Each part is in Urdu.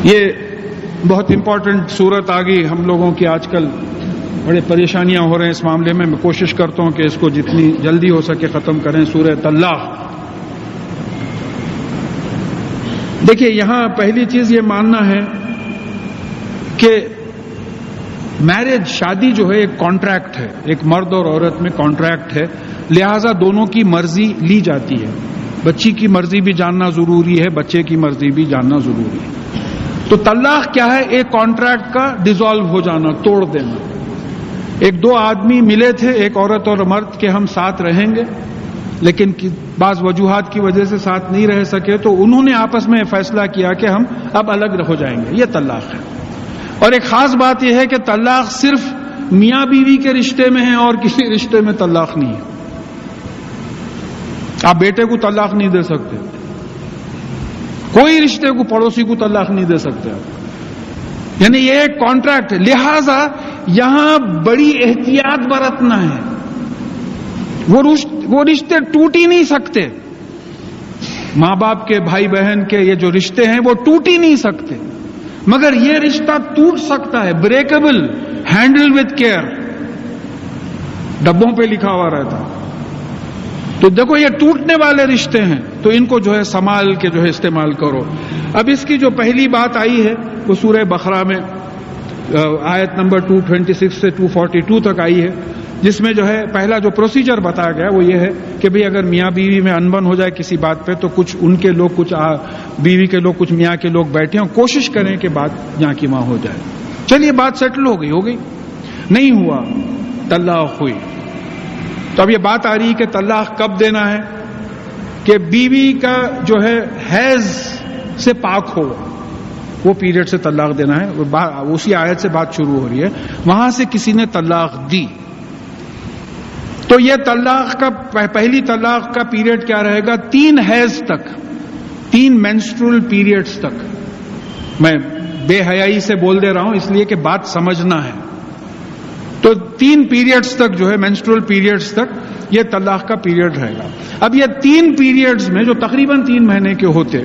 یہ بہت امپورٹنٹ صورت آ گئی ہم لوگوں کی آج کل بڑے پریشانیاں ہو رہے ہیں اس معاملے میں کوشش کرتا ہوں کہ اس کو جتنی جلدی ہو سکے ختم کریں. سورہ طلاق. دیکھیے یہاں پہلی چیز یہ ماننا ہے کہ میرج شادی جو ہے ایک کانٹریکٹ ہے, ایک مرد اور عورت میں کانٹریکٹ ہے, لہذا دونوں کی مرضی لی جاتی ہے. بچی کی مرضی بھی جاننا ضروری ہے, بچے کی مرضی بھی جاننا ضروری ہے. تو طلاق کیا ہے؟ ایک کانٹریکٹ کا ڈیزالو ہو جانا, توڑ دینا. ایک دو آدمی ملے تھے, ایک عورت اور مرد کے ہم ساتھ رہیں گے, لیکن بعض وجوہات کی وجہ سے ساتھ نہیں رہ سکے تو انہوں نے آپس میں فیصلہ کیا کہ ہم اب الگ ہو جائیں گے. یہ طلاق ہے. اور ایک خاص بات یہ ہے کہ طلاق صرف میاں بیوی کے رشتے میں ہے اور کسی رشتے میں طلاق نہیں ہے. آپ بیٹے کو طلاق نہیں دے سکتے, کوئی رشتے کو پڑوسی کو طلاق نہیں دے سکتے آپ. یعنی یہ ایک کانٹریکٹ ہے, لہذا یہاں بڑی احتیاط برتنا ہے. وہ رشتے ٹوٹ ہی نہیں سکتے. ماں باپ کے, بھائی بہن کے یہ جو رشتے ہیں وہ ٹوٹ ہی نہیں سکتے, مگر یہ رشتہ ٹوٹ سکتا ہے. بریکیبل, ہینڈل وتھ کیئر, ڈبوں پہ لکھا ہوا رہتا. تو دیکھو یہ ٹوٹنے والے رشتے ہیں تو ان کو جو ہے سنبھال کے جو ہے استعمال کرو. اب اس کی جو پہلی بات آئی ہے وہ سورہ بقرہ میں آیت نمبر 226 سے 242 تک آئی ہے, جس میں جو ہے پہلا جو پروسیجر بتایا گیا وہ یہ ہے کہ بھئی اگر میاں بیوی میں انبن ہو جائے کسی بات پہ تو کچھ ان کے لوگ, کچھ بیوی کے لوگ, کچھ میاں کے لوگ بیٹھے اور کوشش کریں کہ بات یہاں کی وہاں ہو جائے. چلیے بات سیٹل ہو گئی, نہیں ہوا, طلاق ہوئی. تو اب یہ بات آ رہی ہے کہ طلاق کب دینا ہے؟ کہ بیوی کا جو ہے حیض سے پاک ہو, وہ پیریڈ سے طلاق دینا ہے. اسی آیت سے بات شروع ہو رہی ہے. وہاں سے کسی نے طلاق دی تو یہ طلاق کا پہلی طلاق کا پیریڈ کیا رہے گا؟ 3 حیض تک, 3 مینسٹرول پیریڈز تک. میں بے حیائی سے بول دے رہا ہوں اس لیے کہ بات سمجھنا ہے. تو 3 پیریڈز تک جو ہے, مینسٹرول پیریڈز تک یہ طلاق کا پیریڈ رہے گا. اب یہ 3 پیریڈز میں جو تقریباً 3 مہینے کے ہوتے,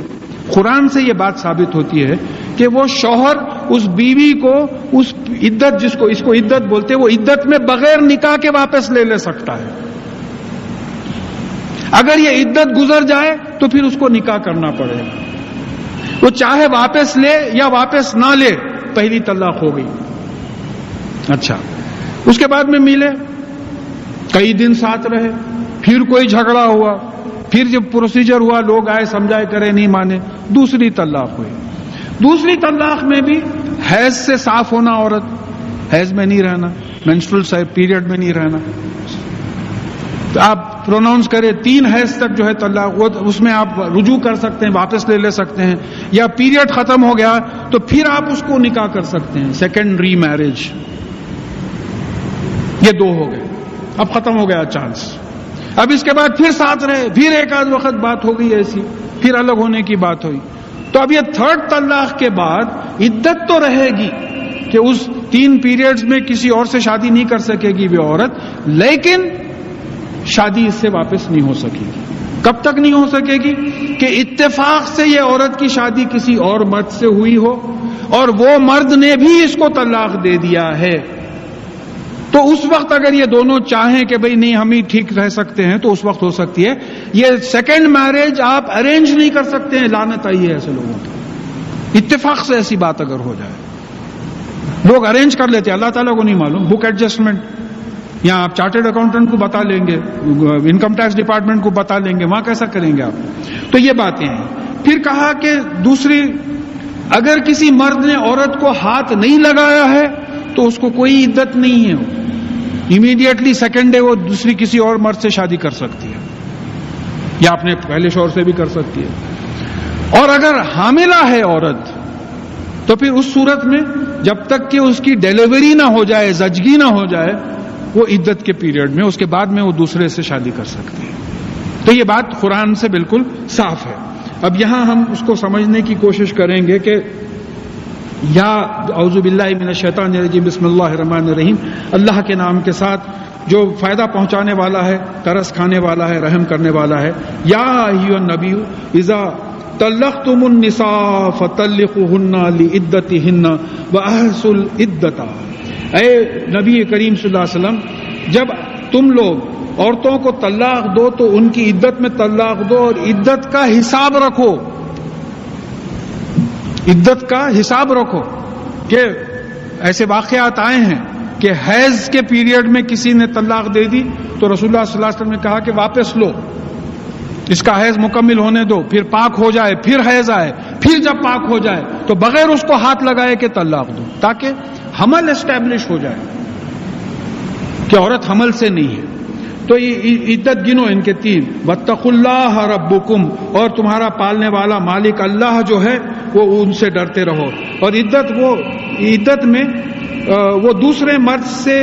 قرآن سے یہ بات ثابت ہوتی ہے کہ وہ شوہر اس بیوی کو اس عدت, اس کو عدت بولتے, وہ عدت میں بغیر نکاح کے واپس لے سکتا ہے. اگر یہ عدت گزر جائے تو پھر اس کو نکاح کرنا پڑے گا. وہ چاہے واپس لے یا واپس نہ لے, پہلی طلاق ہو گئی. اچھا, اس کے بعد میں ملے, کئی دن ساتھ رہے, پھر کوئی جھگڑا ہوا, پھر جب پروسیجر ہوا, لوگ آئے, سمجھائے, کرے, نہیں مانے, دوسری طلاق ہوئی. دوسری طلاق میں بھی حیض سے صاف ہونا, عورت حیض میں نہیں رہنا, مینسٹرول پیریڈ میں نہیں رہنا. تو آپ پروناؤنس کریں 3 حیض تک جو ہے طلاق, اس میں آپ رجوع کر سکتے ہیں, واپس لے سکتے ہیں, یا پیریڈ ختم ہو گیا تو پھر آپ اس کو نکاح کر سکتے ہیں, سیکنڈ ری میرج. یہ 2 ہو گئے, اب ختم ہو گیا چانس. اب اس کے بعد پھر ساتھ رہے, پھر ایک آدھ وقت بات ہو گئی ایسی, پھر الگ ہونے کی بات ہوئی. تو اب یہ 3rd طلاق کے بعد عدت تو رہے گی کہ اس 3 پیریڈز میں کسی اور سے شادی نہیں کر سکے گی وہ عورت, لیکن شادی اس سے واپس نہیں ہو سکے گی. کب تک نہیں ہو سکے گی؟ کہ اتفاق سے یہ عورت کی شادی کسی اور مرد سے ہوئی ہو اور وہ مرد نے بھی اس کو طلاق دے دیا ہے. تو اس وقت اگر یہ دونوں چاہیں کہ بھئی نہیں ہم ہی ٹھیک رہ سکتے ہیں تو اس وقت ہو سکتی ہے. یہ سیکنڈ میرج آپ ارینج نہیں کر سکتے ہیں, لعنت آئی ہے ایسے لوگوں کی. اتفاق سے ایسی بات اگر ہو جائے, لوگ ارینج کر لیتے ہیں, اللہ تعالیٰ کو نہیں معلوم, بک ایڈجسٹمنٹ, یا آپ چارٹرڈ اکاؤنٹنٹ کو بتا لیں گے, انکم ٹیکس ڈپارٹمنٹ کو بتا لیں گے, وہاں کیسا کریں گے آپ. تو یہ باتیں ہیں. پھر کہا کہ دوسری, اگر کسی مرد نے عورت کو ہاتھ نہیں لگایا ہے تو اس کو کوئی عدت نہیں ہے, امیڈیٹلی سیکنڈ ڈے وہ دوسری کسی اور مرد سے شادی کر سکتی ہے, یا اپنے پہلے شوہر سے بھی کر سکتی ہے. اور اگر حاملہ ہے عورت تو پھر اس صورت میں جب تک کہ اس کی ڈیلیوری نہ ہو جائے, زچگی نہ ہو جائے, وہ عدت کے پیریڈ میں, اس کے بعد میں وہ دوسرے سے شادی کر سکتی ہے. تو یہ بات قرآن سے بالکل صاف ہے. اب یہاں ہم اس کو سمجھنے کی کوشش کریں گے کہ یا اعوذ باللہ من الشیطان الرجیم, بسم اللہ الرحمن الرحیم, اللہ کے نام کے ساتھ جو فائدہ پہنچانے والا ہے, ترس کھانے والا ہے, رحم کرنے والا ہے. یا ایھا النبی اذا طلقتم النساء فطلقوهن لعدتهن واحصوا العدۃ. اے نبی کریم صلی اللہ علیہ وسلم، جب تم لوگ عورتوں کو طلاق دو تو ان کی عدت میں طلاق دو اور عدت کا حساب رکھو. عدت کا حساب رکھو. کہ ایسے واقعات آئے ہیں کہ حیض کے پیریڈ میں کسی نے طلاق دے دی تو رسول اللہ صلی اللہ علیہ وسلم نے کہا کہ واپس لو، اس کا حیض مکمل ہونے دو، پھر پاک ہو جائے، پھر حیض آئے، پھر جب پاک ہو جائے تو بغیر اس کو ہاتھ لگائے کہ طلاق دو، تاکہ حمل اسٹیبلش ہو جائے کہ عورت حمل سے نہیں ہے. تو یہ عدت گنو ان کے 3. واتقوا اللہ ربکم، اور تمہارا پالنے والا مالک اللہ جو ہے وہ ان سے ڈرتے رہو. اور عدت میں وہ دوسرے مرد سے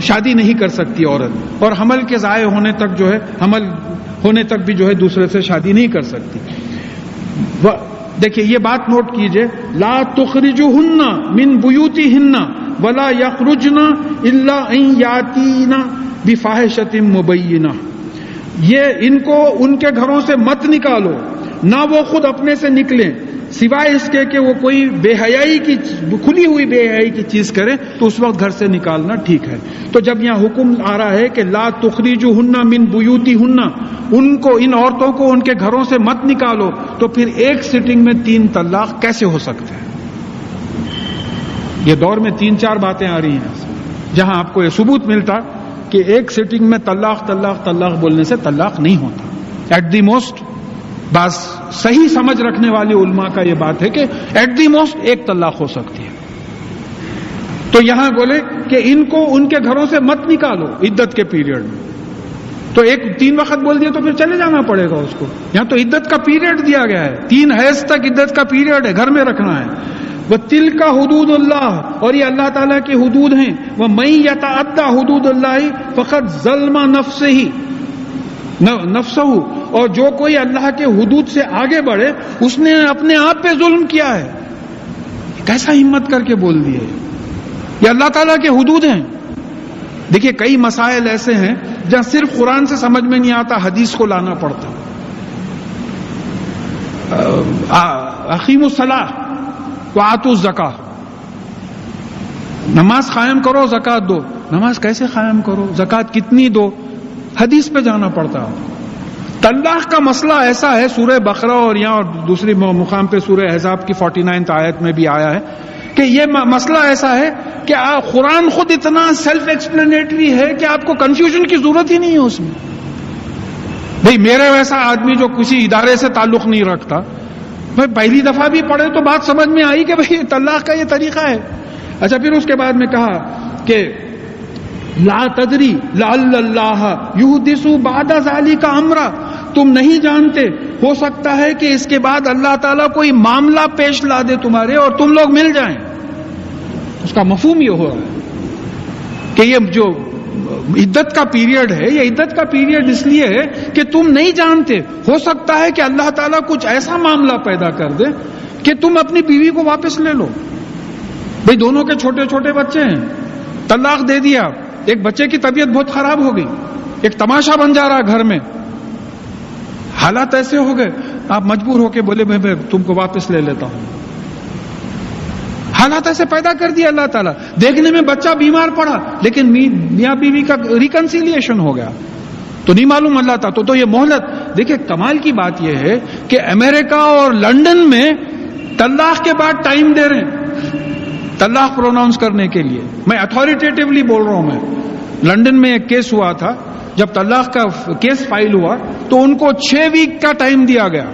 شادی نہیں کر سکتی عورت، اور حمل کے ضائع ہونے تک جو ہے، حمل ہونے تک بھی جو ہے دوسرے سے شادی نہیں کر سکتی. دیکھیے یہ بات نوٹ کیجئے، لا تخرجوہن من بیوتہن ولا یخرجن الا ان یاتین بفاحشۃ مبینہ. یہ ان کو ان کے گھروں سے مت نکالو، نہ وہ خود اپنے سے نکلیں سوائے اس کے کہ وہ کوئی بے حیائی کی کھلی ہوئی بے حیائی کی چیز کرے تو اس وقت گھر سے نکالنا ٹھیک ہے. تو جب یہاں حکم آ رہا ہے کہ لا تخرجوہن من بیوتہن، ان کو، ان عورتوں کو ان کے گھروں سے مت نکالو، تو پھر ایک سٹنگ میں 3 طلاق کیسے ہو سکتے ہیں؟ یہ دور میں 3-4 باتیں آ رہی ہیں جہاں آپ کو یہ ثبوت ملتا کہ ایک سٹنگ میں طلاق طلاق طلاق بولنے سے طلاق نہیں ہوتا. ایٹ دی موسٹ، بس صحیح سمجھ رکھنے والے علماء کا یہ بات ہے کہ ایٹ دی موسٹ ایک طلاق ہو سکتی ہے. تو یہاں بولے کہ ان کو ان کے گھروں سے مت نکالو عدت کے پیریڈ میں، تو 3 وقت بول دیا تو پھر چلے جانا پڑے گا اس کو. یہاں تو عدت کا پیریڈ دیا گیا ہے، 3 حیض تک عدت کا پیریڈ ہے، گھر میں رکھنا ہے. وَتِلْكَ حُدُودُ اللَّهِ، اور یہ اللہ تعالیٰ کی حدود ہیں. وَمَن يَتَعَدَّ حُدُودَ اللَّهِ فَقَدْ ظَلَمَ نَفْسَهُ، اور جو کوئی اللہ کے حدود سے آگے بڑھے اس نے اپنے آپ پہ ظلم کیا ہے. کیسا ہمت کر کے بول دیے، یہ اللہ تعالیٰ کے حدود ہیں. دیکھیے کئی مسائل ایسے ہیں جہاں صرف قرآن سے سمجھ میں نہیں آتا، حدیث کو لانا پڑتا. اقیموا الصلاۃ وآتوا الزکاۃ، نماز قائم کرو زکات دو. نماز کیسے قائم کرو، زکات کتنی دو، حدیث پہ جانا پڑتا. طلاق کا مسئلہ ایسا ہے، سورہ بقرہ اور یہاں اور دوسری مقام پہ سورہ احزاب کی 49 آیت میں بھی آیا ہے کہ یہ مسئلہ ایسا ہے کہ قرآن خود اتنا سیلف ایکسپلینیٹری ہے کہ آپ کو کنفیوژن کی ضرورت ہی نہیں ہے اس میں. بھئی میرے ویسا آدمی جو کسی ادارے سے تعلق نہیں رکھتا، بھئی پہلی دفعہ بھی پڑھے تو بات سمجھ میں آئی کہ بھئی طلاق کا یہ طریقہ ہے. اچھا پھر اس کے بعد میں کہا کہ لا تدری لعل اللہ یحدث بعد ذلک امرا، تم نہیں جانتے، ہو سکتا ہے کہ اس کے بعد اللہ تعالیٰ کوئی معاملہ پیش لا دے تمہارے اور تم لوگ مل جائیں. اس کا مفہوم یہ ہو رہا ہے کہ یہ جو عدت کا پیریڈ ہے، یہ عدت کا پیریڈ اس لیے ہے کہ تم نہیں جانتے، ہو سکتا ہے کہ اللہ تعالیٰ کچھ ایسا معاملہ پیدا کر دے کہ تم اپنی بیوی کو واپس لے لو. بھئی دونوں کے چھوٹے چھوٹے بچے ہیں، طلاق دے دیا، ایک بچے کی طبیعت بہت خراب ہو گئی، ایک تماشا بن جا رہا گھر میں، حالات ایسے ہو گئے آپ مجبور ہو کے بولے میں تم کو واپس لے لیتا ہوں. حالات ایسے پیدا کر دیا اللہ تعالیٰ. دیکھنے میں بچہ بیمار پڑا لیکن میاں بیوی کا ریکنسیلیشن ہو گیا تو نہیں معلوم اللہ تعالیٰ تو یہ مہلت. دیکھیں کمال کی بات یہ ہے کہ امریکہ اور لنڈن میں طلاق کے بعد ٹائم دے رہے ہیں طلاق پروناؤنس کرنے کے لیے. میں اتھارٹیٹیولی بول رہا ہوں. میں لنڈن میں ایک کیس ہوا تھا، جب طلاق کا کیس فائل ہوا تو ان کو 6 ویک کا ٹائم دیا گیا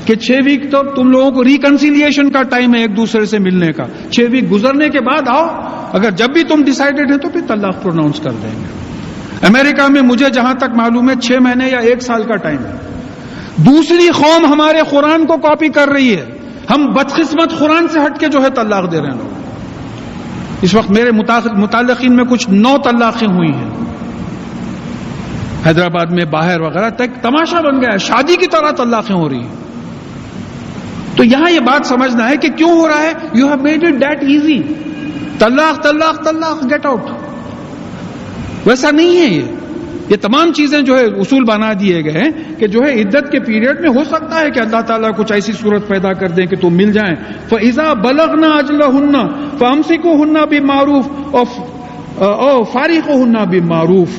کہ 6 ویک تو تم لوگوں کو ریکنسیلیشن کا ٹائم ہے ایک دوسرے سے ملنے کا. 6 ویک گزرنے کے بعد آؤ، اگر جب بھی تم ڈیسائیڈڈ ہے تو پھر طلاق پروناؤنس کر دیں گے. امریکہ میں مجھے جہاں تک معلوم ہے 6 مہینے یا 1 سال کا ٹائم ہے. دوسری قوم ہمارے قرآن کو کاپی کر رہی ہے، ہم بدقسمت قرآن سے ہٹ کے جو ہے طلاق دے رہے ہیں لوگ. اس وقت میرے متعلقین میں کچھ 9 طلاقیں ہوئی ہیں حیدرآباد میں، باہر وغیرہ تک تماشا بن گیا ہے، شادی کی طرح طلاقیں ہو رہی ہیں. تو یہاں یہ بات سمجھنا ہے کہ کیوں ہو رہا ہے. You have made it that easy, طلاق طلاق طلاق گیٹ آؤٹ. ویسا نہیں ہے یہ. یہ تمام چیزیں جو ہے اصول بنا دیے گئے ہیں کہ جو ہے عدت کے پیریڈ میں ہو سکتا ہے کہ اللہ تعالیٰ کچھ ایسی صورت پیدا کر دیں کہ تم مل جائیں. فَإِذَا بَلَغْنَا أَجْلَهُنَّ فَأَمْسِكُوهُنَّ بِالمَّعْرُوفِ أَوْ فَارِقُوهُنَّ بِالمَّعْرُوفِ.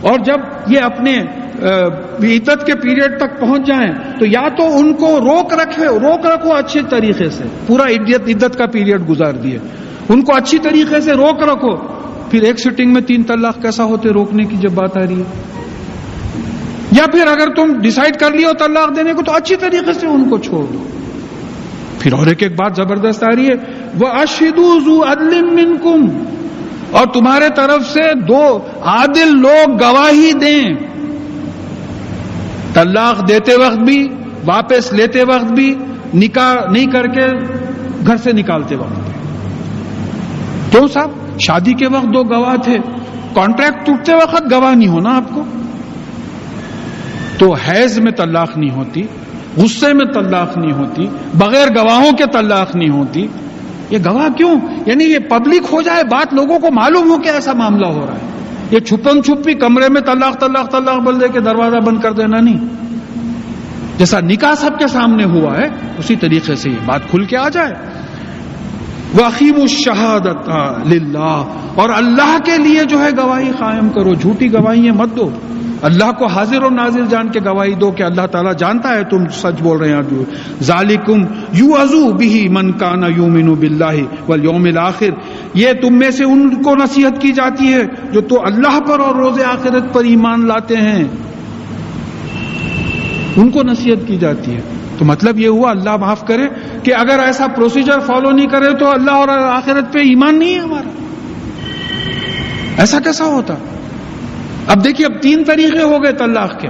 اور جب یہ اپنے عدت کے پیریڈ تک پہنچ جائیں تو یا تو ان کو روک رکھو اچھے طریقے سے, پورا عدت کا پیریڈ گزار دیے, ان کو اچھی طریقے سے روک رکھو. پھر ایک سٹنگ میں 3 طلاق کیسا ہوتے روکنے کی جب بات آ رہی ہے؟ یا پھر اگر تم ڈیسائیڈ کر لیو طلاق دینے کو تو اچھی طریقے سے ان کو چھوڑ دو. پھر اور ایک بات زبردست آ رہی ہے, وَأَشْهِدُوا ذُو عَدْلٍ مِّنْكُمْ, اور تمہارے طرف سے 2 عادل لوگ گواہی دیں. طلاق دیتے وقت بھی, واپس لیتے وقت بھی, نکاح نہیں کر کے گھر سے نکالتے وقت بھی. کیوں صاحب؟ شادی کے وقت 2 گواہ تھے, کانٹریکٹ ٹوٹتے وقت گواہ نہیں ہونا آپ کو. تو حیض میں طلاق نہیں ہوتی, غصے میں طلاق نہیں ہوتی, بغیر گواہوں کے طلاق نہیں ہوتی. یہ گواہ کیوں؟ یعنی یہ پبلک ہو جائے, بات لوگوں کو معلوم ہو کہ ایسا معاملہ ہو رہا ہے. یہ چھپم چھپی کمرے میں طلاق بول دے کے دروازہ بند کر دینا نہیں. جیسا نکاح سب کے سامنے ہوا ہے اسی طریقے سے یہ بات کھل کے آ جائے. وَأَقِیمُوا الشَّهَادَةَ لِلَّهِ, اور اللہ کے لیے جو ہے گواہی قائم کرو, جھوٹی گواہیاں مت دو. اللہ کو حاضر و ناظر جان کے گواہی دو کہ اللہ تعالیٰ جانتا ہے تم سچ بول رہے ہیں. ذالکم یوعظ بہ من کان یؤمن باللہ والیوم الآخر, یہ تم میں سے ان کو نصیحت کی جاتی ہے جو تو اللہ پر اور روز آخرت پر ایمان لاتے ہیں, ان کو نصیحت کی جاتی ہے. تو مطلب یہ ہوا, اللہ معاف کرے, کہ اگر ایسا پروسیجر فالو نہیں کرے تو اللہ اور آخرت پہ ایمان نہیں ہے ہمارا. ایسا کیسا ہوتا؟ اب دیکھیے, اب 3 طریقے ہو گئے طلاق کے.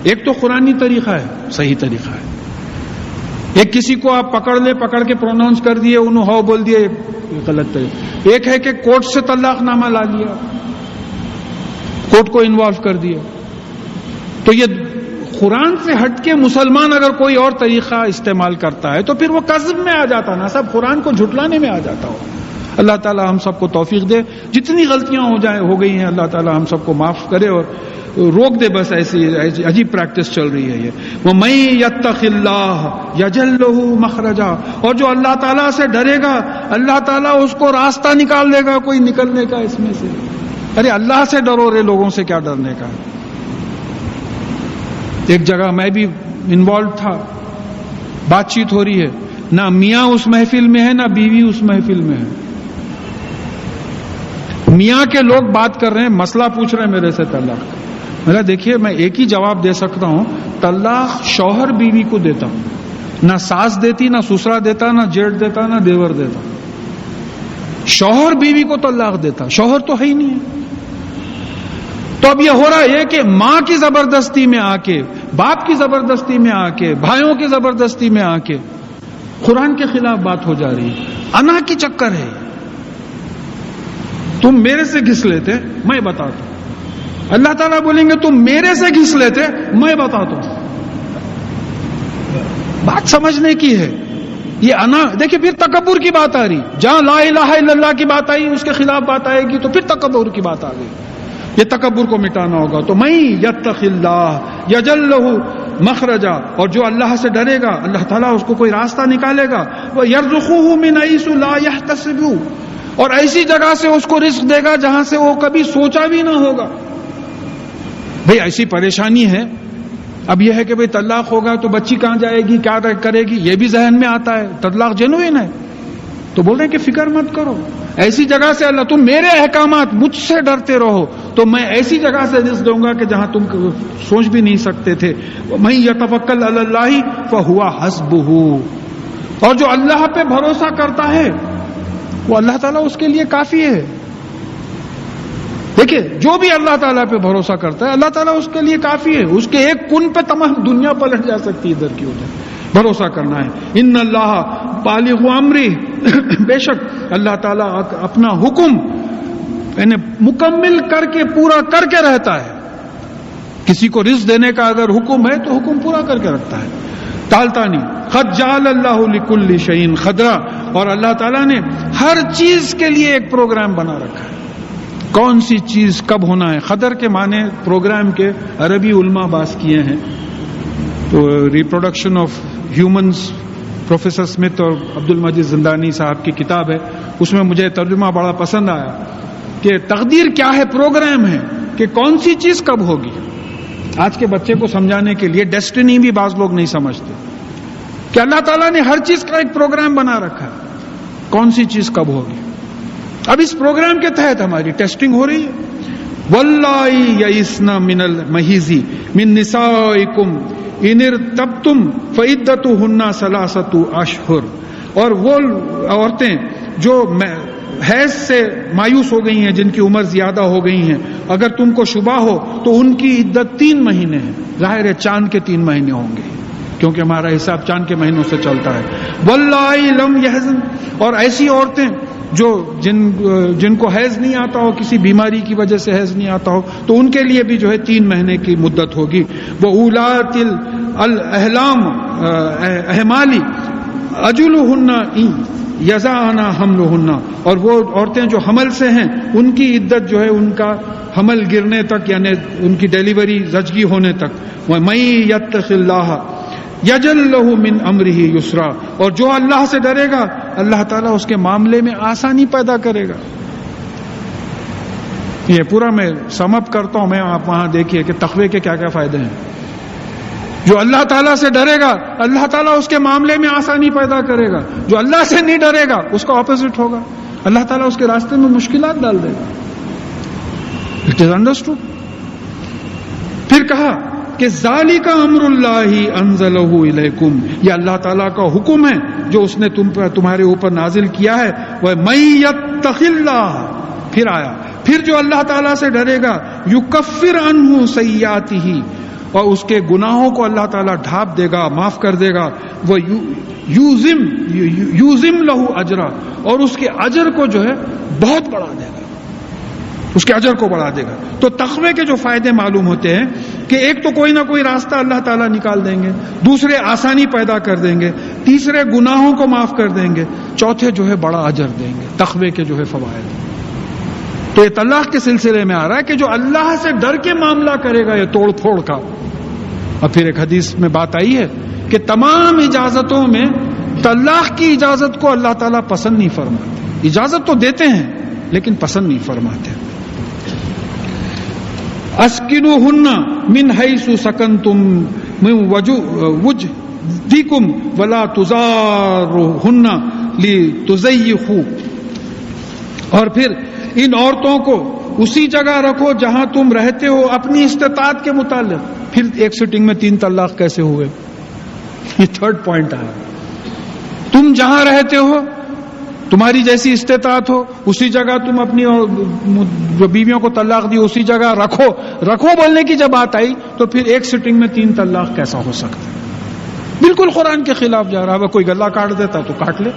ایک تو قرآنی طریقہ ہے, صحیح طریقہ ہے. ایک کسی کو آپ پکڑ کے پروناؤنس کر دیے, انہوں ہو بول دیے, یہ غلط طریقہ. ایک ہے کہ کورٹ سے طلاق نامہ لا لیا, کورٹ کو انوالو کر دیا. تو یہ قرآن سے ہٹ کے مسلمان اگر کوئی اور طریقہ استعمال کرتا ہے تو پھر وہ کذب میں آ جاتا نا, سب قرآن کو جھٹلانے میں آ جاتا ہو. اللہ تعالی ہم سب کو توفیق دے. جتنی غلطیاں ہو گئی ہیں اللہ تعالی ہم سب کو معاف کرے اور روک دے. بس ایسی عجیب پریکٹس چل رہی ہے یہ. وَمَن يَتَّقِ اللَّهَ يَجْعَل لَّهُ مَخْرَجًا, اور جو اللہ تعالیٰ سے ڈرے گا اللہ تعالیٰ اس کو راستہ نکال دے گا کوئی نکلنے کا اس میں سے. ارے اللہ سے ڈرو رے, لوگوں سے کیا ڈرنے کا. ایک جگہ میں بھی انوالو تھا, بات چیت ہو رہی ہے, نہ میاں اس محفل میں ہے نہ بیوی اس محفل میں ہے. میاں کے لوگ بات کر رہے ہیں, مسئلہ پوچھ رہے ہیں میرے سے طلاق. میرا دیکھیے میں ایک ہی جواب دے سکتا ہوں, طلاق شوہر بیوی کو دیتا, نہ ساس دیتی, نہ سسرا دیتا, نہ جیٹ دیتا, نہ دیور دیتا. شوہر بیوی کو طلاق دیتا, شوہر تو ہے ہی نہیں ہے. تو اب یہ ہو رہا ہے کہ ماں کی زبردستی میں آ کے, باپ کی زبردستی میں آ کے, بھائیوں کی زبردستی میں آ کے قرآن کے خلاف بات ہو جا رہی ہے. انا کی چکر ہے. تم میرے سے گھس لیتے میں بتاتا ہوں, اللہ تعالیٰ بولیں گے تم میرے سے گھس لیتے میں بتاتا ہوں. بات سمجھنے کی ہے. یہ انا دیکھیں پھر تکبر کی بات آ رہی, جہاں لا الہ الا اللہ کی بات آئی اس کے خلاف بات آئے گی تو پھر تکبر کی بات آ گئی. یہ تکبر کو مٹانا ہوگا. تو میں یتق اللہ یجعل لہ مخرجا, اور جو اللہ سے ڈرے گا اللہ تعالیٰ اس کو کوئی راستہ نکالے گا. وَيَرْزُقُهُ مِنْ حَيْثُ لَا يَحْتَسِبُ, اور ایسی جگہ سے اس کو رزق دے گا جہاں سے وہ کبھی سوچا بھی نہ ہوگا. بھئی ایسی پریشانی ہے, اب یہ ہے کہ بھئی طلاق ہوگا تو بچی کہاں جائے گی, کیا کرے گی, یہ بھی ذہن میں آتا ہے. طلاق جنوین ہے تو بول رہے ہیں کہ فکر مت کرو, ایسی جگہ سے اللہ, تم میرے احکامات مجھ سے ڈرتے رہو تو میں ایسی جگہ سے رزق دوں گا کہ جہاں تم سوچ بھی نہیں سکتے تھے. میں یتوکل علی اللہ فہو حسبہ, اور جو اللہ پہ بھروسہ کرتا ہے وہ اللہ تعالیٰ اس کے لیے کافی ہے. دیکھیں جو بھی اللہ تعالیٰ پہ بھروسہ کرتا ہے اللہ تعالیٰ اس کے لیے کافی ہے. اس کے ایک کن پہ تمام دنیا پلٹ جا سکتی ہے ادھر کی ادھر. بھروسہ کرنا ہے. ان اللہ بالغ امری, بے شک اللہ تعالیٰ اپنا حکم یعنی مکمل کر کے پورا کر کے رہتا ہے. کسی کو رزق دینے کا اگر حکم ہے تو حکم پورا کر کے رکھتا ہے, ٹالتا نہیں. قد جعل اللہ لکل شیء قدرا, اور اللہ تعالیٰ نے ہر چیز کے لیے ایک پروگرام بنا رکھا ہے. کون سی چیز کب ہونا ہے. قدر کے معنی پروگرام کے عربی علماء باز کیے ہیں. تو reproduction of humans professor Smith اور عبد المجید زندانی صاحب کی کتاب ہے, اس میں مجھے ترجمہ بڑا پسند آیا کہ تقدیر کیا ہے, پروگرام ہے کہ کون سی چیز کب ہوگی. آج کے بچے کو سمجھانے کے لیے ڈیسٹنی بھی بعض لوگ نہیں سمجھتے کہ اللہ تعالیٰ نے ہر چیز کا ایک پروگرام بنا رکھا ہے, کون سی چیز کب ہوگی. اب اس پروگرام کے تحت ہماری ٹیسٹنگ ہو رہی ہے. واللائي یئسن من المحیض من نسائکم ان ارتبتم فعدتهن 3 اشہر. اور وہ عورتیں جو حیض سے مایوس ہو گئی ہیں, جن کی عمر زیادہ ہو گئی ہیں, اگر تم کو شبہ ہو تو ان کی عدت 3 مہینے ہے. ظاہر ہے چاند کے 3 مہینے ہوں گے کیونکہ ہمارا حساب چاند کے مہینوں سے چلتا ہے. واللائي لم یحضن, اور ایسی عورتیں جو جن کو حیض نہیں آتا ہو, کسی بیماری کی وجہ سے حیض نہیں آتا ہو, تو ان کے لیے بھی جو ہے 3 مہینے کی مدت ہوگی. وَأُولَاتِ الْأَحْلَامِ احمالی اجلہن یضعن حملہن, اور وہ عورتیں جو حمل سے ہیں ان کی عدت جو ہے ان کا حمل گرنے تک, یعنی ان کی ڈیلیوری زچگی ہونے تک. وَمَن یتق اللہ یجعل لہ من امرہ یسرا, اور جو اللہ سے ڈرے گا اللہ تعالیٰ اس کے معاملے میں آسانی پیدا کرے گا. یہ پورا میں سم اپ کرتا ہوں میں, آپ وہاں دیکھیے کہ تقوی کے کیا کیا فائدے ہیں. جو اللہ تعالیٰ سے ڈرے گا اللہ تعالیٰ اس کے معاملے میں آسانی پیدا کرے گا. جو اللہ سے نہیں ڈرے گا اس کا اپوزٹ ہوگا, اللہ تعالیٰ اس کے راستے میں مشکلات ڈال دے گا. It is understood. پھر کہا کہ ذالک امر اللہ انزلہ الیکم, یہ اللہ تعالیٰ کا حکم ہے جو اس نے تمہارے اوپر نازل کیا ہے. وَمَن یتق اللہ, پھر آیا, پھر جو اللہ تعالیٰ سے ڈرے گا یکفر عنہ سیئاتہ, اور اس کے گناہوں کو اللہ تعالیٰ ڈھانپ دے گا, معاف کر دے گا. وہ یوزم لہ اجرا, اور اس کے اجر کو جو ہے بہت بڑھا دے گا, اس کے اجر کو بڑھا دے گا. تو تقوی کے جو فائدے معلوم ہوتے ہیں کہ ایک تو کوئی نہ کوئی راستہ اللہ تعالیٰ نکال دیں گے, دوسرے آسانی پیدا کر دیں گے, تیسرے گناہوں کو معاف کر دیں گے, چوتھے جو ہے بڑا اجر دیں گے. تقوی کے جو ہے فوائد. تو یہ طلاق کے سلسلے میں آ رہا ہے کہ جو اللہ سے ڈر کے معاملہ کرے گا یہ توڑ پھوڑ کا. اور پھر ایک حدیث میں بات آئی ہے کہ تمام اجازتوں میں طلاق کی اجازت کو اللہ تعالیٰ پسند نہیں فرماتے. اجازت تو دیتے ہیں لیکن پسند نہیں فرماتے. اسکنوہن من حیث سکنتم من وجدکم ولا تضاروہن لتضیقوا, اور پھر ان عورتوں کو اسی جگہ رکھو جہاں تم رہتے ہو اپنی استطاعت کے متعلق. پھر ایک سٹنگ میں 3 طلاق کیسے ہوئے؟ یہ 3rd پوائنٹ آیا. تم جہاں رہتے ہو تمہاری جیسی استطاعت ہو اسی جگہ تم اپنی جو بیویوں کو طلاق دی اسی جگہ رکھو بولنے کی جب بات آئی تو پھر ایک سٹنگ میں 3 طلاق کیسا ہو سکتا ہے؟ بالکل قرآن کے خلاف جا رہا ہے. کوئی گلا کاٹ دیتا تو کاٹ لے,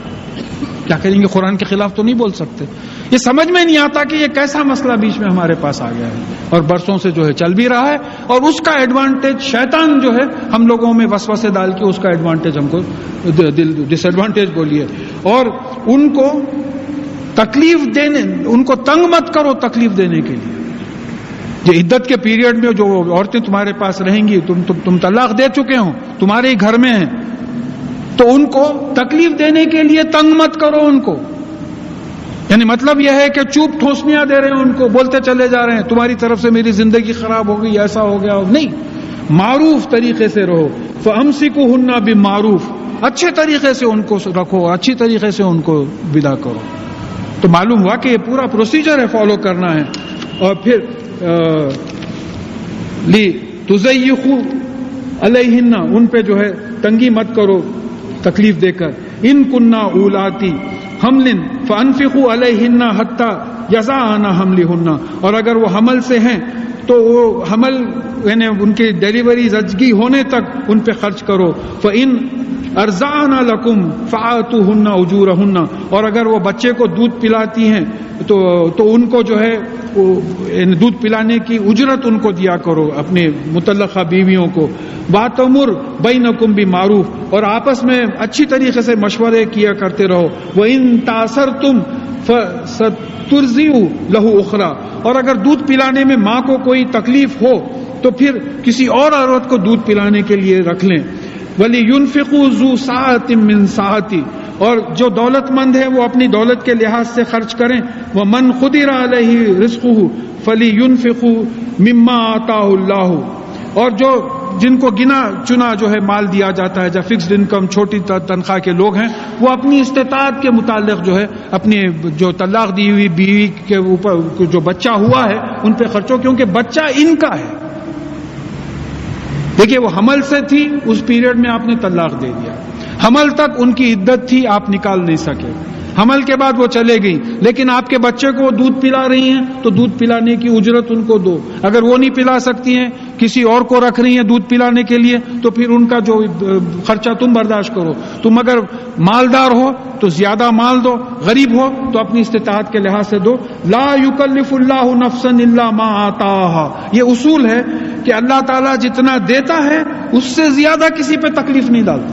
کیا کریں گے, قرآن کے خلاف تو نہیں بول سکتے. یہ سمجھ میں نہیں آتا کہ یہ کیسا مسئلہ بیچ میں ہمارے پاس آ گیا ہے اور برسوں سے جو ہے چل بھی رہا ہے, اور اس کا ایڈوانٹیج شیطان جو ہے ہم لوگوں میں وسوسے ڈال کے اس کا ایڈوانٹیج ہم کو ڈس ایڈوانٹیج بولیے. اور ان کو تکلیف دینے, ان کو تنگ مت کرو تکلیف دینے کے لیے. یہ عدت کے پیریڈ میں جو عورتیں تمہارے پاس رہیں گی, تم طلاق دے چکے ہو, تمہارے ہی گھر میں ہیں, تو ان کو تکلیف دینے کے لیے تنگ مت کرو ان کو. یعنی مطلب یہ ہے کہ چوپ ٹھوسنیاں دے رہے ہیں ان کو, بولتے چلے جا رہے ہیں تمہاری طرف سے میری زندگی خراب ہو گئی, ایسا ہو گیا. نہیں, معروف طریقے سے رہو. فَأَمْسِكُوهُنَّ بِمَعْرُوف, اچھے طریقے سے ان کو رکھو, اچھی طریقے سے ان کو ودا کرو. تو معلوم ہوا کہ یہ پورا پروسیجر ہے, فالو کرنا ہے. اور پھر لِتُضَيِّقُوا عَلَيْهِنَّ, ان پہ جو ہے تنگی مت کرو تکلیف دے کر. ان کننا اولاتی حمل فانفقوا علیہن حتی یضعن حملہن, اور اگر وہ حمل سے ہیں تو وہ حمل یعنی ان کی ڈیلیوری زچگی ہونے تک ان پہ خرچ کرو. فإن ارضعن لکم فآتوہن اجورہن, اور اگر وہ بچے کو دودھ پلاتی ہیں تو ان کو جو ہے دودھ پلانے کی اجرت ان کو دیا کرو اپنے متعلقہ بیویوں کو. وَأْتَمُرْ بَيْنَكُمْ بِمَعْرُوف, اور آپس میں اچھی طریقے سے مشورے کیا کرتے رہو. وَإِن تَعْسَرْتُمْ فَسَتُرْضِعُ لَهُ أُخْرَى, اور اگر دودھ پلانے میں ماں کو کوئی تکلیف ہو تو پھر کسی اور عورت کو دودھ پلانے کے لیے رکھ لیں. وَلِيُنْفِقُوا ذُو سَعَةٍ مِّن سَعَتِهِ، اور جو دولت مند ہے وہ اپنی دولت کے لحاظ سے خرچ کریں. وَمَنْ قُدِرَ عَلَيْهِ رِزْقُهُ فَلْيُنْفِقْ مِمَّا آتَاهُ اللَّهُ، اور جو جن کو گنا چنا جو ہے مال دیا جاتا ہے، جب فکسڈ انکم چھوٹی تنخواہ کے لوگ ہیں، وہ اپنی استطاعت کے متعلق جو ہے اپنی جو طلاق دی ہوئی بیوی کے اوپر جو بچہ ہوا ہے ان پہ خرچو، کیونکہ بچہ ان کا ہے. دیکھیے وہ حمل سے تھی، اس پیریڈ میں آپ نے طلاق دے دیا. حمل تک ان کی عدت تھی، آپ نکال نہیں سکے. حمل کے بعد وہ چلے گئی، لیکن آپ کے بچے کو دودھ پلا رہی ہیں تو دودھ پلانے کی اجرت ان کو دو. اگر وہ نہیں پلا سکتی ہیں، کسی اور کو رکھ رہی ہیں دودھ پلانے کے لیے، تو پھر ان کا جو خرچہ تم برداشت کرو. تم اگر مالدار ہو تو زیادہ مال دو، غریب ہو تو اپنی استطاعت کے لحاظ سے دو. لا یکلف اللہ نفسا الا ما آتاہا، یہ اصول ہے کہ اللہ تعالیٰ جتنا دیتا ہے اس سے زیادہ کسی پہ تکلیف نہیں ڈالتا.